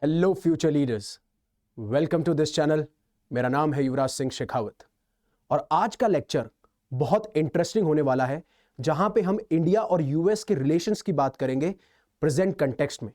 Hello future leaders, welcome to this channel. मेरा नाम है युवराज सिंह शेखावत और आज का लेक्चर बहुत इंटरेस्टिंग होने वाला है, जहां पे हम इंडिया और यूएस के रिलेशंस की बात करेंगे प्रेजेंट कंटेक्स्ट में,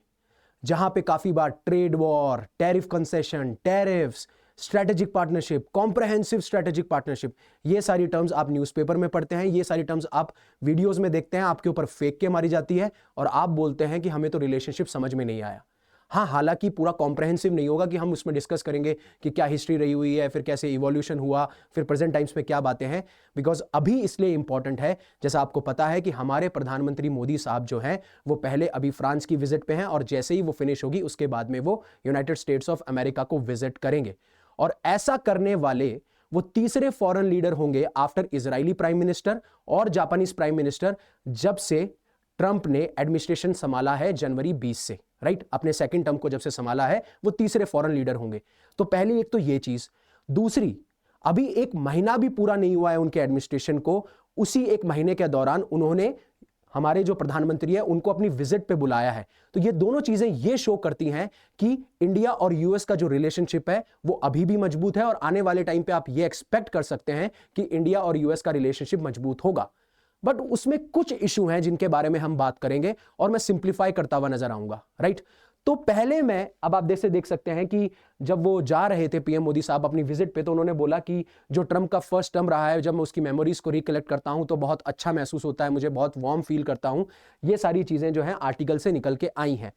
जहां पे काफी बार trade war, tariff concession, tariffs, strategic partnership, comprehensive strategic partnership, ये सारी टर्म्स आप न्यूज़पेपर में पढ़ते हैं, ये सारी टर्म्स आप वीडियोस में देखते हैं, आपके ऊपर फेंक के मारी जाती है और आप बोलते हैं कि हमें तो रिलेशनशिप समझ में नहीं आया। हाँ, हालांकि पूरा कॉम्प्रहेंसिव नहीं होगा कि हम उसमें डिस्कस करेंगे कि क्या हिस्ट्री रही हुई है, फिर कैसे इवोल्यूशन हुआ, फिर प्रेजेंट टाइम्स में क्या बातें हैं, बिकॉज अभी इसलिए इंपॉर्टेंट है, जैसा आपको पता है कि हमारे प्रधानमंत्री मोदी साहब जो हैं वो पहले अभी फ्रांस की विजिट पे हैं और जैसे ही वो फिनिश होगी उसके बाद में वो यूनाइटेड स्टेट्स ऑफ अमेरिका को विजिट करेंगे। और ऐसा करने वाले वो तीसरे फॉरेन लीडर होंगे आफ्टर इजरायली प्राइम मिनिस्टर और जापानीज प्राइम मिनिस्टर, जब से ट्रंप ने एडमिनिस्ट्रेशन संभाला है जनवरी 20 से, राइट। अपने सेकंड टर्म को जब से संभाला है वो तीसरे फॉरेन लीडर होंगे। तो पहली एक तो ये चीज, दूसरी, अभी एक महीना भी पूरा नहीं हुआ है उनके एडमिनिस्ट्रेशन को, उसी एक महीने के दौरान उन्होंने हमारे जो प्रधानमंत्री है उनको अपनी विजिट पे बुलाया है। तो ये दोनों चीजें ये शो करती हैं कि इंडिया और यूएस का जो रिलेशनशिप है वो अभी भी मजबूत है और आने वाले टाइम पे आप ये एक्सपेक्ट कर सकते हैं कि इंडिया और यूएस का रिलेशनशिप मजबूत होगा। बट उसमें कुछ इशू हैं जिनके बारे में हम बात करेंगे और मैं सिंप्लीफाई करता हुआ नजर आऊंगा, राइट। तो पहले मैं, अब आप देख सकते हैं कि जब वो जा रहे थे पीएम मोदी साहब अपनी विजिट पे, तो उन्होंने बोला कि जो ट्रंप का फर्स्ट टर्म रहा है, जब मैं उसकी मेमोरीज को रिकलेक्ट करता हूं तो बहुत अच्छा महसूस होता है, मुझे बहुत वार्म फील करता हूं। ये सारी चीजें जो हैं आर्टिकल से निकल के आई हैं।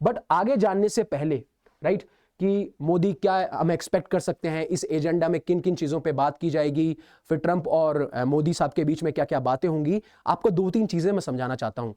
बट आगे जानने से पहले, राइट, कि मोदी क्या हम एक्सपेक्ट कर सकते हैं, इस एजेंडा में किन किन चीज़ों पे बात की जाएगी, फिर ट्रंप और मोदी साहब के बीच में क्या क्या बातें होंगी, आपको दो तीन चीज़ें मैं समझाना चाहता हूं।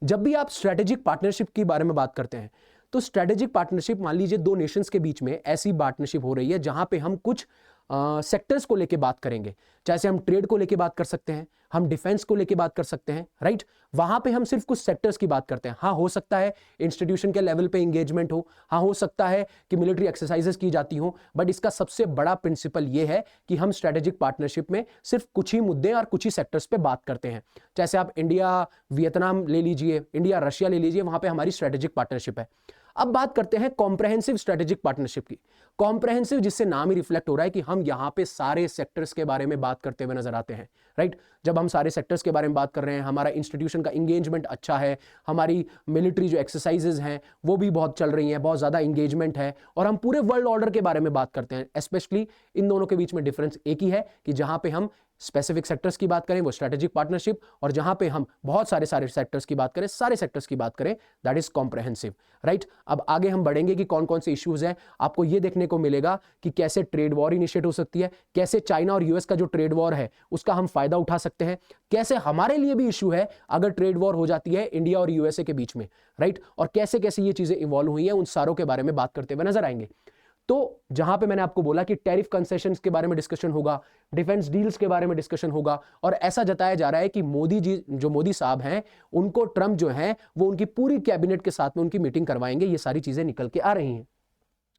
जब भी आप स्ट्रेटेजिक पार्टनरशिप के बारे में बात करते हैं तो स्ट्रेटेजिक पार्टनरशिप, मान लीजिए दो नेशंस के बीच में ऐसी पार्टनरशिप हो रही है जहां पे हम कुछ सेक्टर्स को लेके बात करेंगे, जैसे हम ट्रेड को लेके बात कर सकते हैं, हम डिफेंस को लेके बात कर सकते हैं, राइट। वहां पे हम सिर्फ कुछ सेक्टर्स की बात करते हैं। हाँ, हो सकता है इंस्टीट्यूशन के लेवल पे एंगेजमेंट हो, हाँ हो सकता है कि मिलिट्री एक्सरसाइजेस की जाती हो, बट इसका सबसे बड़ा प्रिंसिपल ये है कि हम स्ट्रेटेजिक पार्टनरशिप में सिर्फ कुछ ही मुद्दे और कुछ ही सेक्टर्स पे बात करते हैं। जैसे आप इंडिया वियतनाम ले लीजिए, इंडिया रशिया ले लीजिए, वहां पे हमारी स्ट्रेटेजिक पार्टनरशिप है। अब बात करते हैं कॉम्प्रहेंसिव स्ट्रेटेजिक पार्टनरशिप की। कॉम्प्रहेंसिव जिससे नाम ही रिफ्लेक्ट हो रहा है कि हम यहां पे सारे सेक्टर्स के बारे में बात करते हुए नजर आते हैं, राइट। जब हम सारे सेक्टर्स के बारे में बात कर रहे हैं, हमारा इंस्टीट्यूशन का इंगेजमेंट अच्छा है, हमारी मिलिट्री जो एक्सरसाइजेज हैं वो भी बहुत चल रही हैं, बहुत ज्यादा इंगेजमेंट है, और हम पूरे वर्ल्ड ऑर्डर के बारे में बात करते हैं। स्पेशली इन दोनों के बीच में डिफरेंस एक ही है कि जहां पे हम स्पेसिफिक सेक्टर्स की बात करें वो स्ट्रेटेजिक पार्टनरशिप, और जहां पे हम बहुत सारे सेक्टर्स की बात करें, सारे सेक्टर्स की बात करें, दैट इज कॉम्प्रहेंसिव, राइट। अब आगे हम बढ़ेंगे कि कौन कौन से इश्यूज हैं। आपको ये देखने को मिलेगा कि कैसे ट्रेड वॉर इनिशिएट हो सकती है, कैसे चाइना और यूएस का जो ट्रेड वॉर है उसका हम फायदा उठा सकते हैं, कैसे हमारे लिए भी इशू है अगर ट्रेड वॉर हो जाती है इंडिया और यूएसए के बीच में, राइट। और कैसे कैसे ये चीजें इवॉल्व हुई है, उन सारों के बारे में बात करते हुए नजर आएंगे। तो जहां पे मैंने आपको बोला कि टैरिफ कंसेशंस के बारे में डिस्कशन होगा, डिफेंस डील्स के बारे में डिस्कशन होगा, और ऐसा जताया जा रहा है कि मोदी जी, जो मोदी साहब हैं, उनको ट्रंप जो हैं वो उनकी पूरी कैबिनेट के साथ में उनकी मीटिंग करवाएंगे। ये सारी चीजें निकल के आ रही हैं,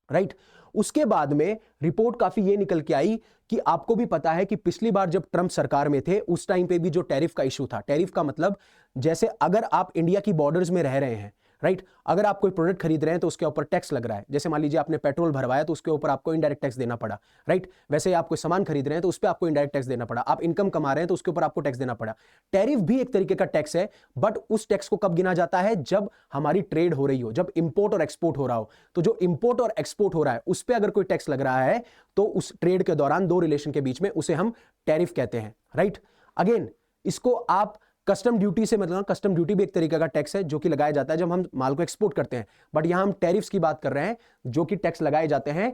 राइट। उसके बाद में रिपोर्ट काफी ये निकल के आई कि आपको भी पता है कि पिछली बार जब ट्रंप सरकार में थे उस टाइम पे भी जो टैरिफ का इशू था, टैरिफ का मतलब जैसे अगर आप इंडिया की बॉर्डर्स में रह रहे हैं, राइट, अगर आप कोई प्रोडक्ट खरीद रहे हैं तो उसके ऊपर टैक्स लग रहा है। जैसे मान लीजिए आपने पेट्रोल भरवाया तो उसके ऊपर आपको इनडायरेक्ट टैक्स देना पड़ा, राइट। वैसे आप कोई सामान खरीद रहे हैं तो उस पर आपको इनडायरेक्ट टैक्स देना पड़ा। आप इनकम कमा रहे हैं तो उसके ऊपर आपको टैक्स देना पड़ा। टैरिफ भी एक तरीके का टैक्स है, बट उस टैक्स को कब गिना जाता है, जब हमारी ट्रेड हो रही हो, जब इंपोर्ट और एक्सपोर्ट हो रहा हो। तो जो इंपोर्ट और एक्सपोर्ट हो रहा है उस पर अगर कोई टैक्स लग रहा है तो उस ट्रेड के दौरान दो रिलेशन के बीच में उसे हम टैरिफ कहते हैं, राइट। अगेन इसको आप कस्टम ड्यूटी से, मतलब कस्टम ड्यूटी भी एक तरीके का टैक्स है जो कि लगाया जाता है जब हम माल को एक्सपोर्ट करते हैं, बट यहां हम टैरिफ्स की बात कर रहे हैं जो कि टैक्स लगाए जाते हैं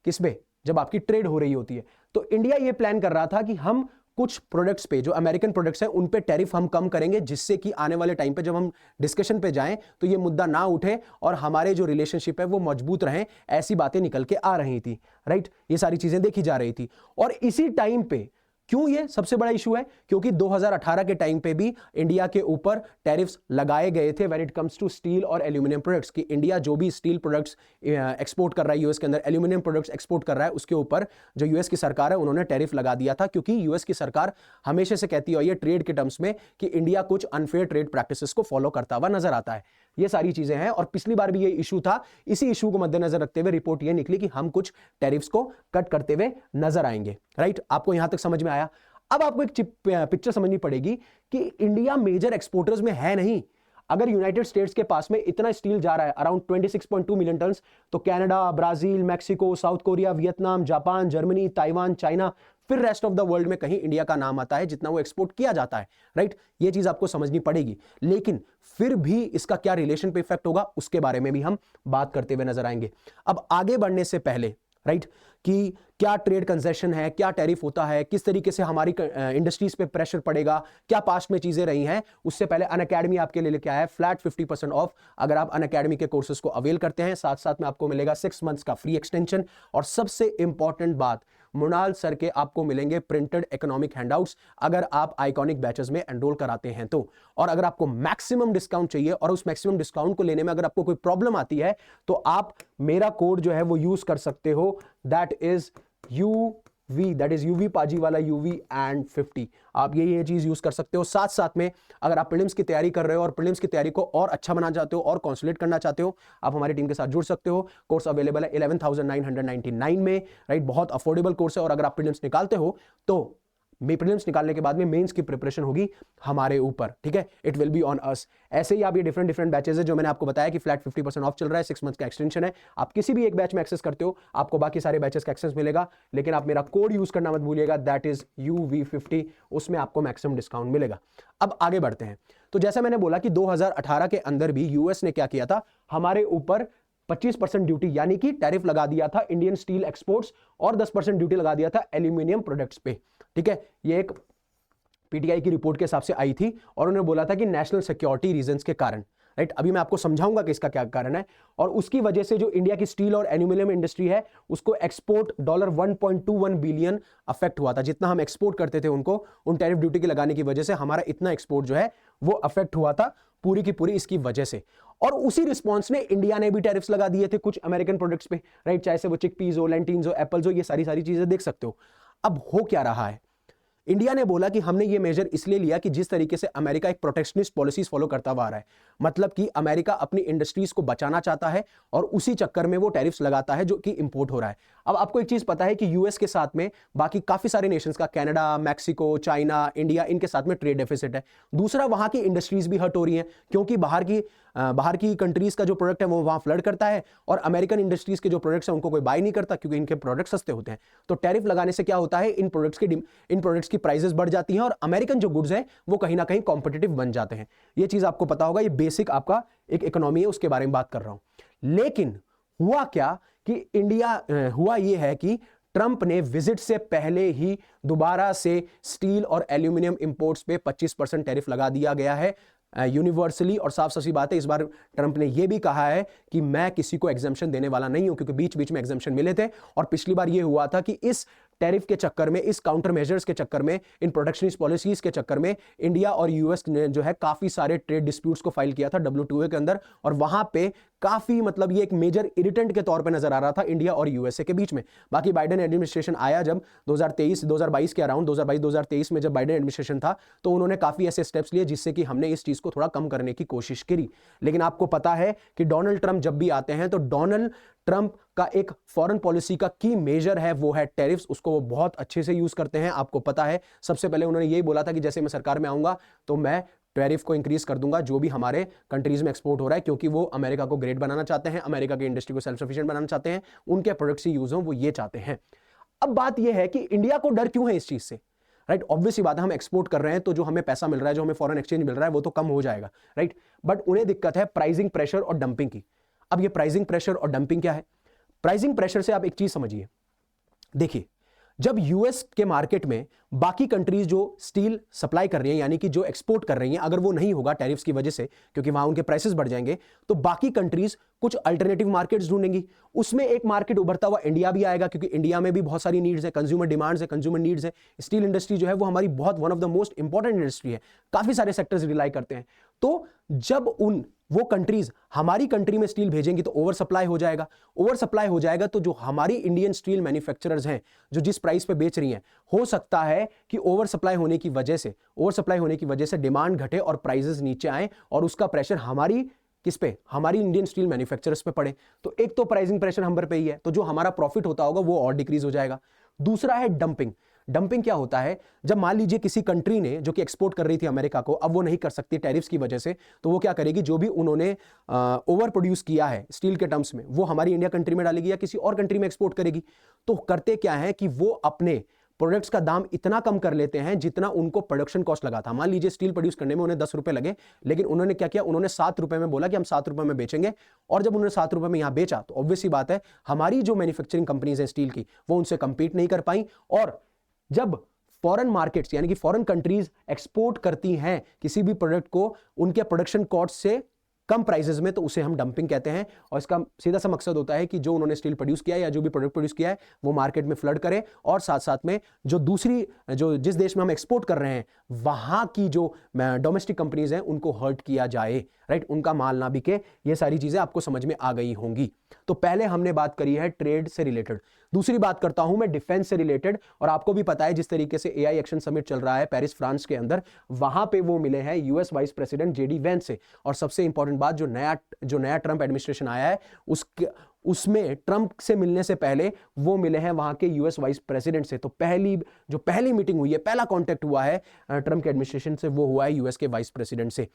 किस पे, जब आपकी ट्रेड हो रही होती है। तो इंडिया ये प्लान कर रहा था कि हम कुछ प्रोडक्ट्स पे, जो अमेरिकन प्रोडक्ट्स हैं, उन पे टैरिफ हम कम करेंगे, जिससे कि आने वाले टाइम पे जब हम डिस्कशन पे जाएं तो ये मुद्दा ना उठे और हमारे जो रिलेशनशिप है वो मजबूत रहें। ऐसी बातें निकल के आ रही थी, राइट। ये सारी चीजें देखी जा रही थी। और इसी टाइम पे क्यों ये सबसे बड़ा इशू है, क्योंकि 2018 के टाइम पे भी इंडिया के ऊपर टैरिफ्स लगाए गए थे when it comes to steel और एल्यूमिनियम प्रोडक्ट्स, कि इंडिया जो भी स्टील प्रोडक्ट्स एक्सपोर्ट कर रहा है यूएस के अंदर, एल्यूमिनियम प्रोडक्ट्स एक्सपोर्ट कर रहा है, उसके ऊपर जो यूएस की सरकार है उन्होंने टैरिफ लगा दिया था। क्योंकि यूएस की सरकार हमेशा से कहती है ये ट्रेड के टर्म्स में कि इंडिया कुछ अनफेयर ट्रेड प्रैक्टिसेस को फॉलो करता हुआ नजर आता है। ये सारी चीजें हैं। और पिछली बार भी ये इशू था, इसी इशू को मद्देनजर रखते हुए रिपोर्ट ये निकली कि हम कुछ टैरिफ्स को कट करते हुए नजर आएंगे। राइट, आपको यहां तक समझ में आया। अब आपको एक पिक्चर समझनी पड़ेगी कि इंडिया मेजर एक्सपोर्टर्स में है नहीं। अगर यूनाइटेड स्टेट्स के पास में इतना स्टील जा रहा है अराउंड 26.2 मिलियन टन, तो Canada, Brazil, Mexico, south Korea, Vietnam, Japan, Germany, Taiwan, China, फिर रेस्ट ऑफ द वर्ल्ड में कहीं इंडिया का नाम आता है जितना वो एक्सपोर्ट किया जाता है। राइट, ये चीज आपको समझनी पड़ेगी। लेकिन फिर भी इसका क्या रिलेशन पे इफेक्ट होगा उसके बारे में भी हम बात करते हुए नजर आएंगे। अब आगे बढ़ने से पहले राइट कि क्या ट्रेड कंसेशन है, क्या टैरिफ होता है, किस तरीके से हमारी इंडस्ट्रीज पे प्रेशर पड़ेगा, क्या पास्ट में चीजें रही हैं, उससे पहले अनअकैडमी आपके लिए लेके आया है फ्लैट 50% ऑफ अगर आप अनअकैडमी के कोर्सेज को अवेल करते हैं। साथ साथ में आपको मिलेगा 6 मंथ्स का फ्री एक्सटेंशन। और सबसे इंपॉर्टेंट बात, मृणाल सर के आपको मिलेंगे प्रिंटेड इकोनॉमिक हैंडआउट्स अगर आप आइकॉनिक बैचेस में एनरोल कराते हैं तो। और अगर आपको मैक्सिमम डिस्काउंट चाहिए और उस मैक्सिमम डिस्काउंट को लेने में अगर आपको कोई प्रॉब्लम आती है तो आप मेरा कोड जो है वो यूज कर सकते हो, that is UV, that is UV पाजी वाला UV एंड 50। आप ये चीज यूज कर सकते हो। साथ साथ में अगर आप प्रीलिम्स की तैयारी कर रहे हो और प्रीलिम्स की तैयारी को और अच्छा बनाना चाहते हो और कॉन्सुलेट करना चाहते हो, आप हमारी टीम के साथ जुड़ सकते हो। कोर्स अवेलेबल है 11,999 में। राइट, बहुत अफोर्डेबल कोर्स है। और अगर आप प्रीलिम्स निकालते हो तो प्रीलिम्स निकालने के बाद में मेंस की प्रिपरेशन होगी हमारे ऊपर। ठीक है, it will be on us. ऐसे ही आप ये डिफरेंट बैचेस है जो मैंने आपको बताया कि फ्लैट 50% ऑफ चल रहा है, 6 मंथ्स का एक्सटेंशन है। आप किसी भी एक बैच में एक्सेस करते हो आपको बाकी सारे बैचेस का एक्सेस मिलेगा। लेकिन आप मेरा कोड यूज करना मत भूलिएगा, दैट इज UV50, उसमें आपको मैक्सिमम डिस्काउंट मिलेगा। अब आगे बढ़ते हैं। तो जैसा मैंने बोला कि 2018 के अंदर भी यूएस ने क्या किया था, हमारे ऊपर 25% ड्यूटी यानी कि टैरिफ लगा दिया था इंडियन स्टील एक्सपोर्ट्स और 10% ड्यूटी लगा दिया था एल्यूमिनियम प्रोडक्ट्स पे। ठीक है, ये एक पीटीआई की रिपोर्ट के हिसाब से आई थी और उन्होंने बोला था कि नेशनल सिक्योरिटी रीजंस के कारण। राइट, अभी मैं आपको समझाऊंगा कि इसका क्या कारण है। और उसकी वजह से जो इंडिया की स्टील और एल्यूमिनियम इंडस्ट्री है उसको एक्सपोर्ट $1.21 बिलियन अफेक्ट हुआ था। जितना हम एक्सपोर्ट करते थे उनको उन टैरिफ ड्यूटी के लगाने की वजह से हमारा इतना एक्सपोर्ट जो है वो अफेक्ट हुआ था पूरी की पूरी इसकी वजह से। और उसी रिस्पॉन्स में इंडिया ने भी टैरिफ्स लगा दिए थे कुछ अमेरिकन प्रोडक्ट्स पे। राइट, चाहे से वो चिकपीज हो, लेंटिन्स हो, एप्पल्स हो, ये सारी चीजें देख सकते हो। अब हो क्या रहा है, इंडिया ने बोला कि हमने ये मेजर इसलिए लिया कि जिस तरीके से अमेरिका एक प्रोटेक्शनिस्ट पॉलिसीज फॉलो करता हुआ आ रहा है, मतलब कि अमेरिका अपनी इंडस्ट्रीज को बचाना चाहता है और उसी चक्कर में वो टैरिफ्स लगाता है जो कि इंपोर्ट हो रहा है। अब आपको एक चीज पता है कि यूएस के साथ में बाकी काफी सारे नेशंस का, कनाडा, मैक्सिको, चाइना, इंडिया, इनके साथ में ट्रेड डेफिसिट है। दूसरा, वहां की इंडस्ट्रीज भी हर्ट हो रही हैं क्योंकि बाहर की कंट्रीज का जो प्रोडक्ट है वो वहां फ्लड करता है और अमेरिकन इंडस्ट्रीज के जो प्रोडक्ट्स हैं उनको कोई बाय नहीं करता क्योंकि इनके प्रोडक्ट सस्ते होते हैं। तो टैरिफ लगाने से क्या होता है, इन प्रोडक्ट्स की प्राइसेस बढ़ जाती हैं और अमेरिकन जो गुड्स हैं वो कहीं ना कहीं कॉम्पिटिटिव बन जाते हैं। ये चीज आपको पता होगा, ये बेसिक आपका एक इकोनॉमी है, उसके बारे में बात कर रहा हूं। लेकिन हुआ क्या कि हुआ ये है कि ट्रंप ने विजिट से पहले ही दोबारा से स्टील और एल्यूमिनियम इंपोर्ट्स पे 25% टैरिफ लगा दिया गया है यूनिवर्सली। और साफ साफ सी बात है, इस बार ट्रंप ने यह भी कहा है कि मैं किसी को एग्जम्पशन देने वाला नहीं हूं, क्योंकि बीच बीच में एग्जम्पशन मिले थे। और पिछली बार यह हुआ था कि इस टैरिफ के चक्कर में, इस काउंटर मेजर्स के चक्कर में, इन प्रोटेक्शनिस्ट पॉलिसीज के चक्कर में इंडिया और यूएस ने जो है काफी सारे ट्रेड डिस्प्यूट्स को फाइल किया था WTO के अंदर। और वहां पे काफी मतलब ये एक मेजर इरिटेंट के तौर पे नजर आ रहा था इंडिया और यूएसए के बीच में। बाकी बाइडेन एडमिनिस्ट्रेशन आया जब 2022 के अराउंड 2022-2023 में जब बाइडेन एडमिनिस्ट्रेशन था तो उन्होंने काफी ऐसे स्टेप्स लिए जिससे कि हमने इस चीज को थोड़ा कम करने की कोशिश करी। लेकिन आपको पता है कि डोनाल्ड ट्रंप जब भी आते हैं तो डोनाल्ड ट्रंप का एक फॉरेन पॉलिसी का की मेजर है वो है टैरिफ्स, उसको वो बहुत अच्छे से यूज करते हैं। आपको पता है सबसे पहले उन्होंने यही बोला था कि जैसे मैं सरकार में आऊंगा तो मैं टैरिफ को इंक्रीज कर दूंगा जो भी हमारे कंट्रीज में एक्सपोर्ट हो रहा है, क्योंकि वो अमेरिका को ग्रेट बनाना चाहते हैं, अमेरिका की इंडस्ट्री को सेल्फ सफिशिएंट बनाना चाहते हैं, उनके प्रोडक्ट्स ही यूज हो वो ये चाहते हैं। अब बात यह है कि इंडिया को डर क्यों है इस चीज से। राइट, ऑब्वियस सी बात है, हम एक्सपोर्ट कर रहे हैं तो जो हमें पैसा मिल रहा है, जो हमें फॉरेन एक्सचेंज मिल रहा है वो तो कम हो जाएगा। राइट, बट उन्हें दिक्कत है प्राइसिंग प्रेशर और डंपिंग की। अब ये प्राइसिंग प्रेशर और डंपिंग क्या है? प्राइसिंग प्रेशर से आप एक चीज समझिए, देखिए जब यूएस के मार्केट में बाकी कंट्रीज जो स्टील सप्लाई कर रही हैं यानी कि जो एक्सपोर्ट कर रही हैं, अगर वो नहीं होगा टैरिफ्स की वजह से क्योंकि वहां उनके प्राइसेस बढ़ जाएंगे, तो बाकी कंट्रीज कुछ अल्टरनेटिव मार्केट्स ढूंढेंगी। उसमें एक मार्केट उभरता हुआ इंडिया भी आएगा क्योंकि इंडिया में भी बहुत सारी नीड्स है, कंज्यूमर डिमांड्स है, कंज्यूमर नीड्स है। स्टील इंडस्ट्री जो है वो हमारी बहुत one of the most important industry है, काफी सारे सेक्टर्स रिलाई करते हैं। तो जब वो कंट्रीज हमारी कंट्री में स्टील भेजेंगी तो ओवर सप्लाई हो जाएगा। ओवर सप्लाई हो जाएगा तो जो हमारी इंडियन स्टील मैन्युफैक्चरर्स हैं जो जिस प्राइस पे बेच रही हैं, हो सकता है कि ओवर सप्लाई होने की वजह से डिमांड घटे और प्राइसेस नीचे आए और उसका प्रेशर हमारी किस पे? हमारी इंडियन स्टील मैन्युफैक्चरर्स पे पड़े। तो एक तो प्राइसिंग प्रेशर हम पर पे ही है, तो जो हमारा प्रॉफिट होता होगा वो और डिक्रीज हो जाएगा। दूसरा है डंपिंग। डंपिंग क्या होता है? जब मान लीजिए किसी कंट्री ने जो कि एक्सपोर्ट कर रही थी अमेरिका को, अब वो नहीं कर सकती टैरिफ्स की वजह से, तो वो क्या करेगी? जो भी उन्होंने ओवर प्रोड्यूस किया है स्टील के टर्म्स में, वो हमारी इंडिया कंट्री में डालेगी या किसी और कंट्री में एक्सपोर्ट करेगी। तो करते क्या है कि वो अपने प्रोडक्ट्स का दाम इतना कम कर लेते हैं जितना उनको प्रोडक्शन कॉस्ट लगा था। मान लीजिए स्टील प्रोड्यूस करने में उन्हें 10 रुपए लगे, लेकिन उन्होंने क्या किया? उन्होंने 7 रुपए में बोला कि हम 7 रुपए में बेचेंगे, और जब उन्होंने 7 रुपए में यहां बेचा तो ऑब्वियस सी बात है हमारी जो मैन्युफैक्चरिंग कंपनीज हैं स्टील की, वो उनसे कंपीट नहीं कर पाई। और जब फॉरेन मार्केट्स यानी कि फॉरेन कंट्रीज एक्सपोर्ट करती हैं किसी भी प्रोडक्ट को उनके प्रोडक्शन कॉस्ट से कम प्राइसेस में, तो उसे हम डंपिंग कहते हैं। और इसका सीधा सा मकसद होता है कि जो उन्होंने स्टील प्रोड्यूस किया है या जो भी प्रोडक्ट प्रोड्यूस किया है वो मार्केट में फ्लड करे, और साथ साथ में जो दूसरी जो जिस देश में हम एक्सपोर्ट कर रहे हैं वहां की जो डोमेस्टिक कंपनीज हैं उनको हर्ट किया जाए, राइट, उनका माल ना बिके। ये सारी चीजें आपको समझ में आ गई होंगी। तो पहले हमने बात करी है ट्रेड से रिलेटेड। दूसरी बात करता हूं मैं डिफेंस से रिलेटेड। और आपको भी पता है जिस तरीके से एआई एक्शन समिट चल रहा है पेरिस फ्रांस के अंदर, वहां पे वो मिले हैं US vice president JD Vance से। और सबसे इंपॉर्टेंट बात, जो नया ट्रंप एडमिनिस्ट्रेशन आया है उसमें ट्रंप से मिलने से पहले वो मिले हैं वहां के यूएस वाइस प्रेसिडेंट से। तो पहली मीटिंग हुई है, पहला कांटेक्ट हुआ है ट्रंप के एडमिनिस्ट्रेशन से, वो हुआ है यूएस के वाइस प्रेसिडेंट से।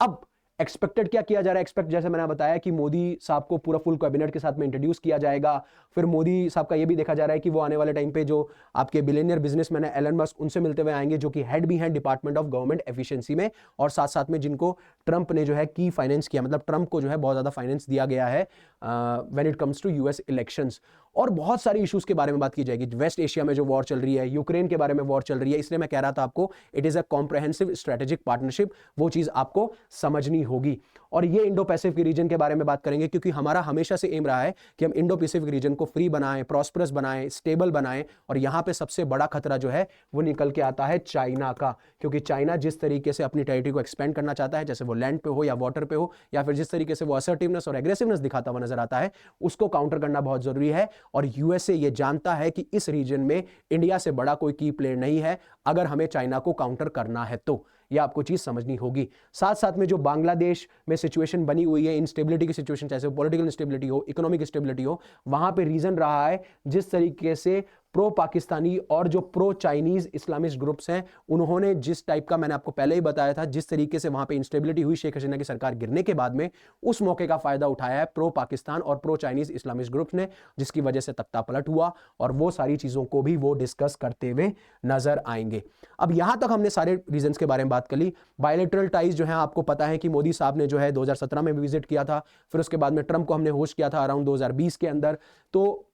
अब एक्सपेक्टेड क्या किया जा रहा है? एक्सपेक्ट जैसे मैंने बताया कि मोदी साहब को पूरा फुल कैबिनेट के साथ में इंट्रोड्यूस किया जाएगा। फिर मोदी साहब का ये भी देखा जा रहा है कि वो आने वाले टाइम पे जो आपके बिलियनियर बिजनेसमैन है एलन मस्क, उनसे मिलते हुए आएंगे, जो कि हेड भी हैं डिपार्टमेंट ऑफ गवर्नमेंट एफिशिएंसी में, और साथ साथ में जिनको ट्रंप ने जो है की फाइनेंस किया, मतलब ट्रंप को जो है बहुत ज्यादा फाइनेंस दिया गया है when it comes to US elections. और बहुत सारी इश्यूज के बारे में बात की जाएगी। वेस्ट एशिया में जो वॉर चल रही है, यूक्रेन के बारे में वॉर चल रही है, इसलिए मैं कह रहा था आपको it is a comprehensive strategic partnership, वो चीज आपको समझनी होगी। और ये इंडो पैसिफिक रीजन के बारे में बात करेंगे, क्योंकि हमारा हमेशा से एम रहा है कि हम इंडो पैसिफिक रीजन को फ्री बनाएं, प्रॉस्परस बनाएं, स्टेबल बनाएं। और यहां पे सबसे बड़ा खतरा जो है वो निकल के आता है चाइना का, क्योंकि चाइना जिस तरीके से अपनी टेरिटरी को एक्सपेंड करना चाहता है, जैसे वो लैंड पे हो या वाटर पे हो, या फिर जिस तरीके से वो असर्टिवनेस और एग्रेसिवनेस दिखाता हुआ नजर आता है, उसको काउंटर करना बहुत जरूरी है। और यूएसए ये जानता है कि इस रीजन में इंडिया से बड़ा कोई की प्लेयर नहीं है अगर हमें चाइना को काउंटर करना है तो। ये आपको चीज समझनी होगी। साथ साथ में जो बांग्लादेश में सिचुएशन बनी हुई है, इंस्टेबिलिटी की सिचुएशन, चाहे पॉलिटिकल इंस्टेबिलिटी हो, इकोनॉमिक इंस्टेबिलिटी हो, वहां पे रीजन रहा है जिस तरीके से प्रो पाकिस्तानी और जो प्रो चाइनीज इस्लामिस्ट ग्रुप्स हैं, उन्होंने जिस टाइप का, मैंने आपको पहले ही बताया था, जिस तरीके से वहां पे इंस्टेबिलिटी हुई शेख हसीना की सरकार गिरने के बाद में, उस मौके का फायदा उठाया है प्रो पाकिस्तान और प्रो चाइनीज इस्लामिस्ट ग्रुप्स ने, जिसकी वजह से तख्ता पलट हुआ। और वो सारी चीजों को भी वो डिस्कस करते हुए नजर आएंगे। अब यहां तक हमने सारे रीजंस के बारे में बात कर ली। बायलैटरल टाइज जो है आपको पता है कि मोदी साहब ने जो है 2017 में भी विजिट किया था, फिर उसके बाद में ट्रंप को हमने होस्ट किया था अराउंड 2020 के अंदर। तो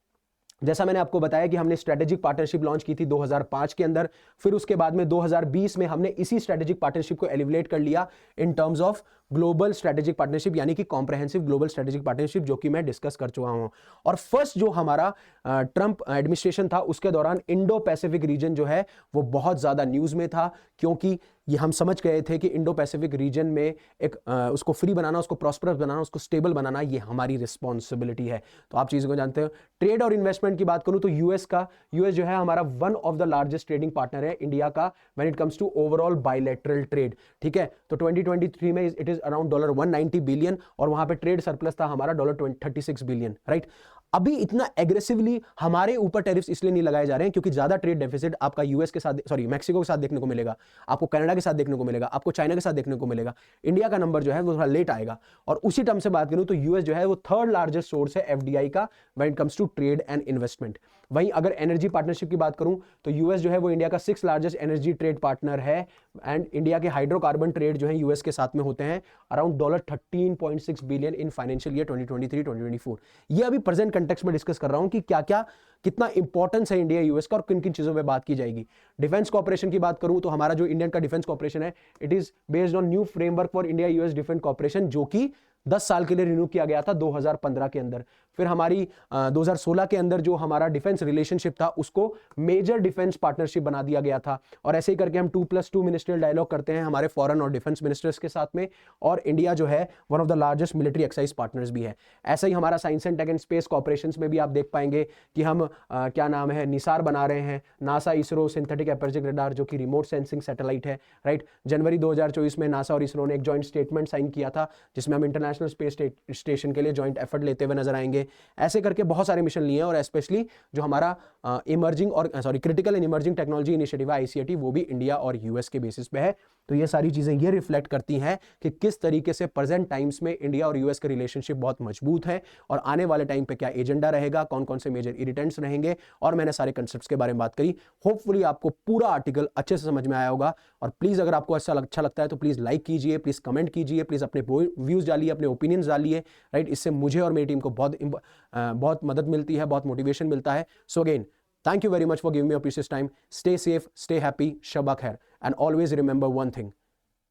जैसा मैंने आपको बताया कि हमने स्ट्रेटेजिक पार्टनरशिप लॉन्च की थी 2005 के अंदर, फिर उसके बाद में 2020 में हमने इसी स्ट्रेटेजिक पार्टनरशिप को एलिवेट कर लिया in terms of global strategic partnership, यानी कि कॉम्प्रहेंसिव ग्लोबल स्ट्रेटेजिक पार्टनरशिप, जो कि मैं डिस्कस कर चुका हूं। और फर्स्ट जो हमारा ट्रंप एडमिनिस्ट्रेशन था उसके दौरान इंडो पैसिफिक रीजन जो है वो बहुत ज्यादा न्यूज में था, क्योंकि ये हम समझ गए थे कि इंडो पैसिफिक रीजन में एक उसको फ्री बनाना, उसको प्रॉस्परस बनाना, उसको स्टेबल बनाना, ये हमारी रिस्पॉन्सिबिलिटी है। तो आप चीज़ों को जानते हो। ट्रेड और इन्वेस्टमेंट की बात करूं तो यूएस जो है हमारा one of the largest trading partner है इंडिया का when it comes to overall bilateral trade. ठीक है, तो 2023 में इट इज अराउंड $190 बिलियन, और वहां पे ट्रेड सरप्लस था हमारा $36 बिलियन, राइट। अभी इतना एग्रेसिवली हमारे ऊपर टैरिफ्स इसलिए नहीं लगाए जा रहे हैं क्योंकि ज्यादा ट्रेड डेफिसिट आपका यूएस के साथ, मैक्सिको के साथ देखने को मिलेगा, आपको कनाडा के साथ देखने को मिलेगा, आपको चाइना के साथ देखने को मिलेगा। इंडिया का नंबर जो है वो थोड़ा लेट आएगा। और उसी टर्म से बात करूं तो यूएस जो है वो थर्ड लार्जेस्ट सोर्स है एफडीआई का when it comes to trade and investment. वहीं अगर एनर्जी पार्टनरशिप की बात करूं तो यूएस जो है वो इंडिया का 6th largest energy trade partner है। एंड इंडिया के हाइड्रोकार्बन ट्रेड जो है यूएस के साथ में होते हैं around $13.6 billion in financial year 2023-2024। ये अभी प्रेजेंट कंटेक्स्ट में डिस्कस कर रहा हूं कि क्या कितना इंपॉर्टेंस है इंडिया यूएस का और किन किन चीजों पे बात की जाएगी। डिफेंस कॉर्पोरेशन की बात करूं तो हमारा जो इंडियन का डिफेंस कॉर्पोरेशन है, it is based on new framework for India US defence corporation, जो कि 10 साल के लिए रिन्यू किया गया था 2015 के अंदर। फिर हमारी 2016 के अंदर जो हमारा डिफेंस रिलेशनशिप था उसको मेजर डिफेंस पार्टनरशिप बना दिया गया था। और ऐसे ही करके हम 2+2 मिनिस्ट्रियल डायलॉग करते हैं हमारे फॉरेन और डिफेंस मिनिस्टर्स के साथ में, और इंडिया जो है one of the largest military exercise partners भी है। ऐसा ही हमारा science and tech and space corporation में भी आप देख पाएंगे कि हम क्या नाम है, निसार बना रहे हैं, NASA ISRO synthetic aperture radar जो कि रिमोट सेंसिंग सैटेलाइट है, राइट। जनवरी 2024 में नासा और इसरो ने एक जॉइंट स्टेटमेंट साइन किया था जिसमें हम इंटरनेशनल स्पेस स्टेशन के लिए जॉइंट एफर्ट लेते हुए नजर आएंगे। ऐसे करके बहुत सारे मिशन लिए हैं, और स्पेशली जो हमारा इमर्जिंग और critical and emerging technology initiative है ICT, वो भी इंडिया और यूएस के बेसिस पे है। तो ये सारी चीजें ये रिफ्लेक्ट करती हैं कि किस तरीके से प्रेजेंट टाइम्स में इंडिया और यूएस का रिलेशनशिप बहुत मजबूत है, और आने वाले टाइम पे क्या एजेंडा रहेगा, कौन कौन से मेजर इरिटेंट्स रहेंगे, और मैंने सारे कंसेप्ट्स के बारे में बात करी। होपफुली आपको पूरा आर्टिकल अच्छे से समझ में आया होगा। और प्लीज अगर आपको अच्छा लगता है तो प्लीज लाइक कीजिए, प्लीज कमेंट कीजिए, प्लीज अपने व्यूज डालिए, अपने ओपिनियंस डालिए, राइट। इससे मुझे और मेरी टीम को बहुत मदद मिलती है, बहुत मोटिवेशन मिलता है। So again, thank you very much for giving me your precious time. Stay safe, stay happy, Shabba Khair, and always remember one thing: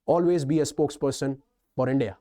always be a spokesperson for India.